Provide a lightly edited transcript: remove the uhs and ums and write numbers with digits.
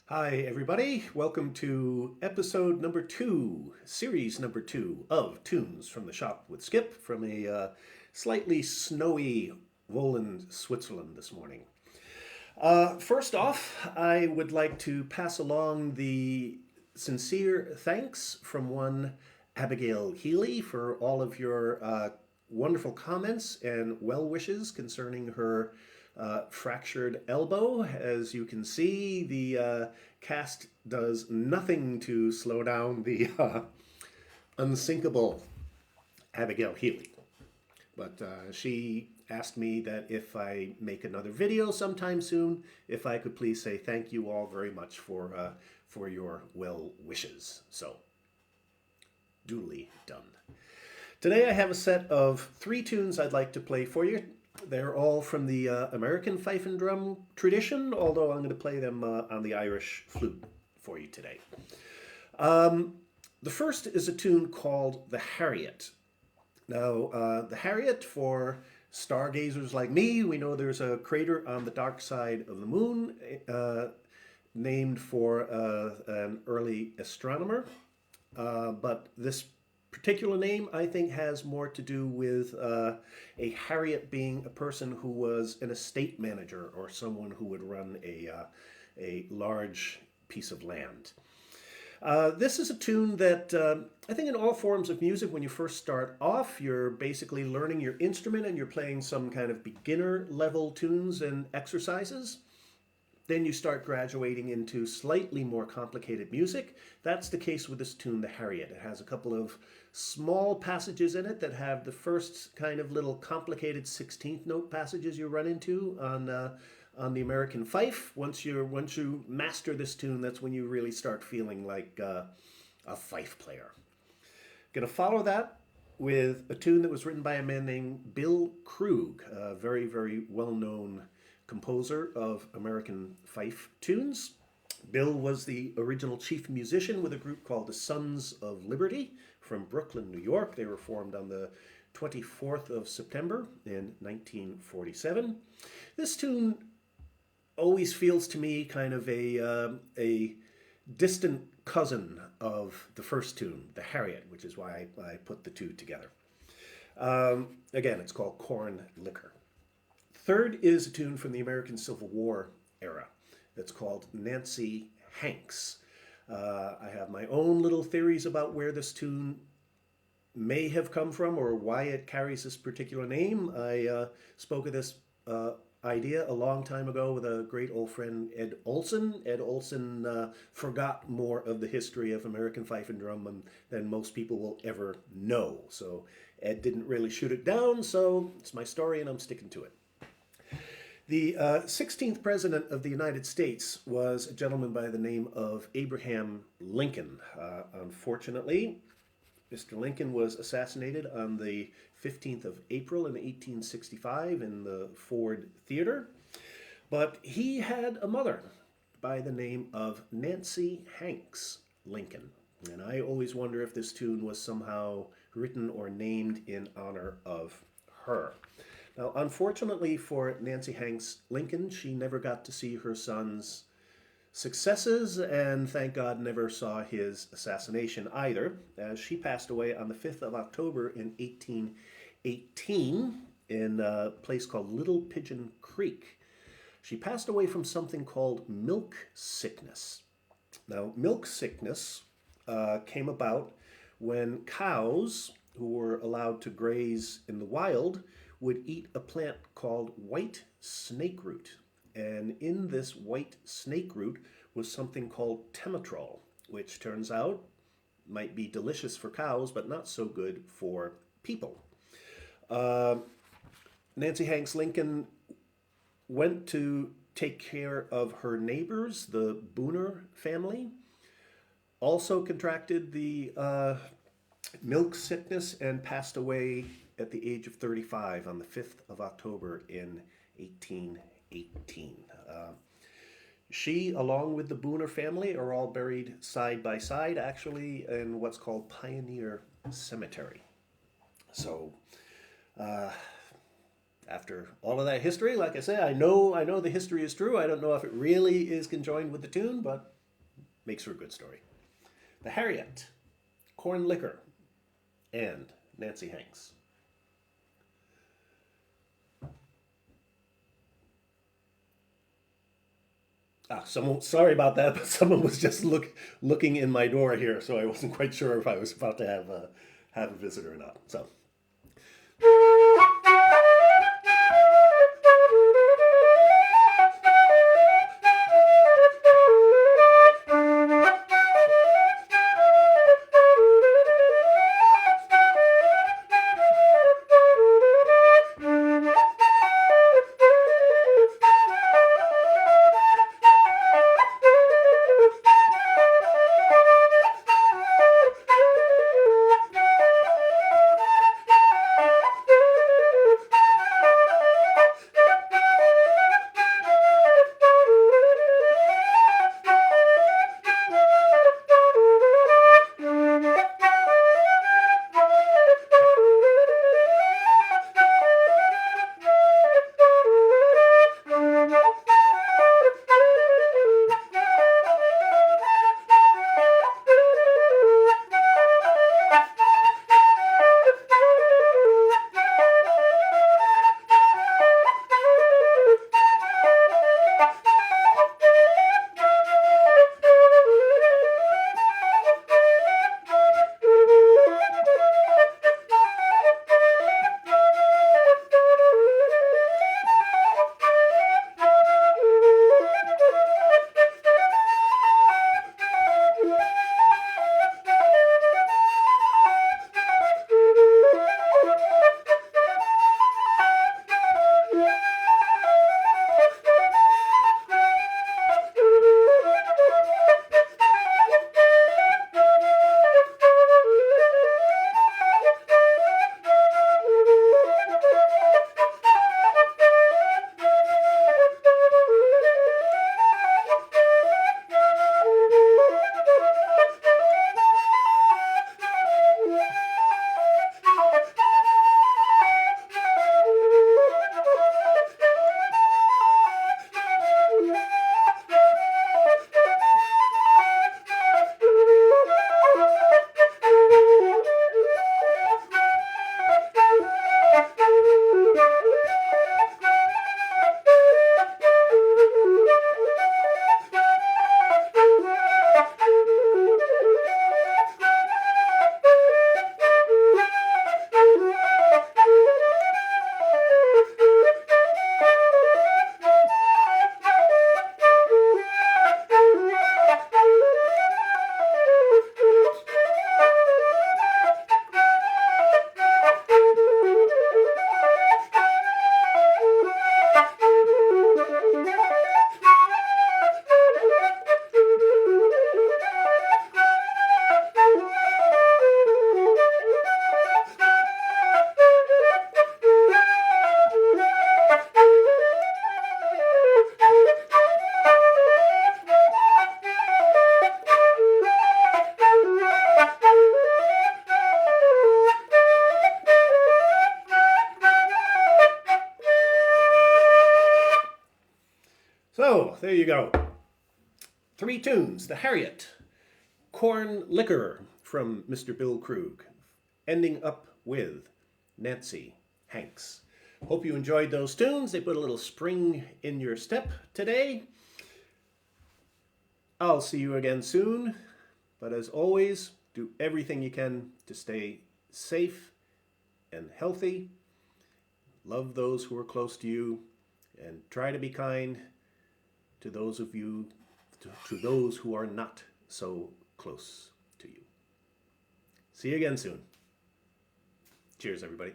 Hi, everybody. Welcome to episode number two, series number two of Tunes from the Shop with Skip from a slightly snowy Wohlen, Switzerland this morning. First off, I would like to pass along the sincere thanks from one Abigail Healy for all of your wonderful comments and well wishes concerning her fractured elbow. As you can see, the cast does nothing to slow down the unsinkable Abigail Healy. But she asked me that if I make another video sometime soon, if I could please say thank you all very much for your well wishes. So, duly done. Today I have a set of three tunes I'd like to play for you. They're all from the American fife and drum tradition, although I'm going to play them on the Irish flute for you today. The first is a tune called the Harriot. Now, the Harriot, for stargazers like me, we know there's a crater on the dark side of the moon named for an early astronomer. But this particular name, I think, has more to do with a Harriot being a person who was an estate manager or someone who would run a large piece of land. This is a tune that I think in all forms of music, when you first start off, you're basically learning your instrument and you're playing some kind of beginner level tunes and exercises. Then you start graduating into slightly more complicated music. That's the case with this tune, the Harriot. It has a couple of small passages in it that have the first kind of little complicated 16th note passages you run into on the American fife. Once you master this tune, that's when you really start feeling like a fife player. Going to follow that with a tune that was written by a man named Bill Krug, a very, very well-known composer of American fife tunes. Bill was the original chief musician with a group called the Sons of Liberty from Brooklyn, New York. They were formed on the 24th of September in 1947. This tune always feels to me kind of a distant cousin of the first tune, the Harriot, which is why I put the two together. Again, it's called Korn Likker. Third is a tune from the American Civil War era that's called Nancy Hanks. I have my own little theories about where this tune may have come from or why it carries this particular name. I spoke of this idea a long time ago with a great old friend, Ed Olson. Ed Olson forgot more of the history of American fife and drum than most people will ever know. So Ed didn't really shoot it down, so it's my story and I'm sticking to it. The 16th president of the United States was a gentleman by the name of Abraham Lincoln. Unfortunately, Mr. Lincoln was assassinated on the 15th of April in 1865 in the Ford Theater. But he had a mother by the name of Nancy Hanks Lincoln. And I always wonder if this tune was somehow written or named in honor of her. Now, unfortunately for Nancy Hanks Lincoln, she never got to see her son's successes and, thank God, never saw his assassination either, as she passed away on the 5th of October in 1818 in a place called Little Pigeon Creek. She passed away from something called milk sickness. Now, milk sickness came about when cows who were allowed to graze in the wild would eat a plant called white snake root. And in this white snake root was something called temetrol, which turns out might be delicious for cows, but not so good for people. Nancy Hanks Lincoln went to take care of her neighbors, the Booner family, also contracted the milk sickness and passed away at the age of 35 on the 5th of October in 1818. She, along with the Booner family, are all buried side by side, actually, in what's called Pioneer Cemetery. So, after all of that history, like I say, I know the history is true. I don't know if it really is conjoined with the tune, but makes for a good story. The Harriot, Korn Likker, and Nancy Hanks. Sorry about that, but someone was just looking in my door here, so I wasn't quite sure if I was about to have a visitor or not. So. So, there you go. 3 tunes. The Harriot, Korn Likker from Mr. Bill Krug, ending up with Nancy Hanks. Hope you enjoyed those tunes. They put a little spring in your step today. I'll see you again soon. But as always, do everything you can to stay safe and healthy. Love those who are close to you, and try to be kind to those of you, to those who are not so close to you. See you again soon. Cheers, everybody.